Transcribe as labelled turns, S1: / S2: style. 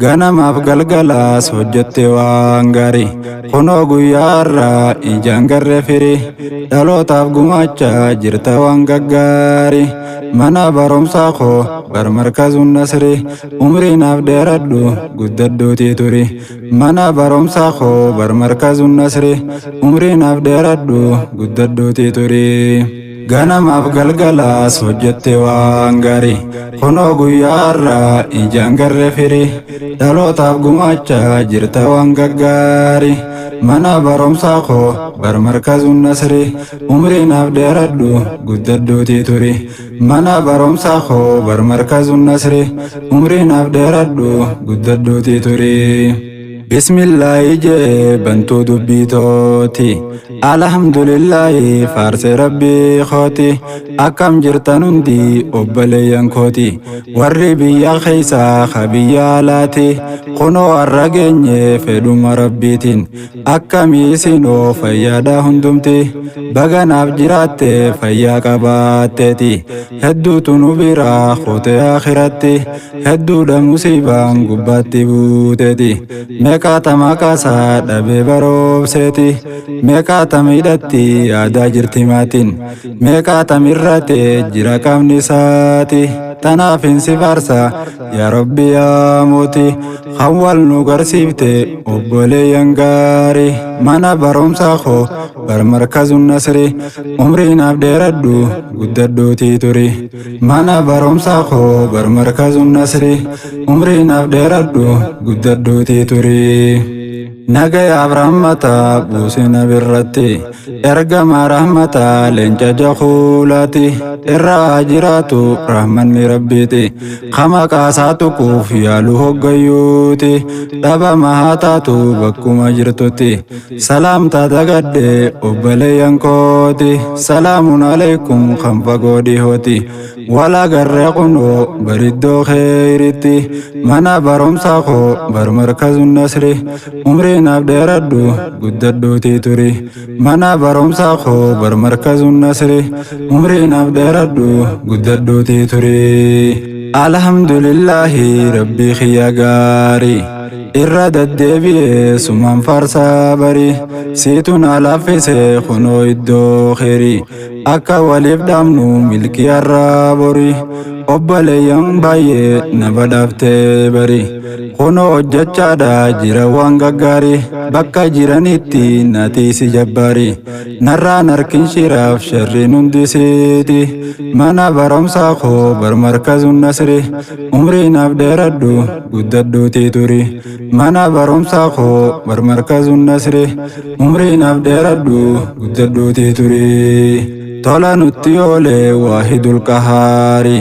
S1: Ganamaaf galgalaas hojjette waan gaarii kunoo guyyaarraa ijaan garree firii dhalootaaf gumaachaa jirta waan gaggaarii mana barumsaa koo bar markazuun nasrii umriinaaf dheeradhu guddadduutii turi mana barumsaa koo bar markazuun nasrii umriinaaf dheeradhu guddadduutii turi. Ganamaaf galgalaas hojjette waan gaarii kunoo guyyaarraa ijaan garree firii dhalootaaf gumaachaa jirta waan gaggaarii mana barumsaa koo bar markazuun nasrii umriinaaf dheeradhu guddadduutii turi mana barumsaa koo bar markazuun nasrii umriinaaf dheeradhu guddadduutii turi. Bismillaahi jee bantuu dubbii tooti alhamdulillahi faarse rabbii kooti akkam jirtan hundi obboleeyyan kooti warri biyya keessaa ka biyya alaati kunoo har'a geenye fedhuma rabbiitiin akkamii isinoo fayyaadha hundumti baganaaf jiraatte fayyaa qabaatteeti hedduutu nu biraa kootee akhiratti hedduudha musiibaan gubbaatti buuteeti. Meeqaatama kaasaa dhabee baroobseeti meeqaatama hidhatti aadaa jirti maatiin meeqaatama irratee jira qaamni isaati tanaaf hin si faarsa yaa rabbi yaa mooti kan wal nu garsiifte obboleeyyan gaarii mana barumsaa koo bar markazuun nasrii umriinaaf dheeradhu guddadduutii turi mana barumsaa koo bar markazuun nasrii umriinaaf dheeradhu guddadduutii turi. Nagayaaf rahmataa buusina birratti ergama rahmataa leenca jakuulaati irraa jiraatu rahmanni rabbiiti kama qaasaa tuquuf yaalu hoggayyuuti dhabama haa taatu bakkuma jirtutti salaamtaa dagadde obboleeyyan kooti salaamun alaikum kan fagoo dhihooti wala garree kunoo bariddoo keeyritti mana barumsaa koo bar markazuun nasrii umriinaaf dheeradhu guddadduutii turi mana barumsaa koo bar markazuun nasrii umriinaaf dheeradhu guddadduutii turi. Alhamdulillahi rabbii kiyya gaarii irra deddeebi'ee sumaan faarsaa barii siituun alaaffise kunoo iddoo kheyrii akka waliif dhaamnu milkii har'aa borii obboleeyyan baay'ee na badhaaftee barii kunoo hojjechaadha jira waan gaggaarii bakka jiranitti natiisi jabbaarii narraan harkin shiraaf sharriin hundisiiti mana barumsaa koo bar markazuun nasrii umriinaaf dheeradhu guddadduutii turi mana barumsaa koo bar markazuun nasrii umriinaaf dheeradhu guddadduutii turi tola nutti oolee waahidul qahaarii.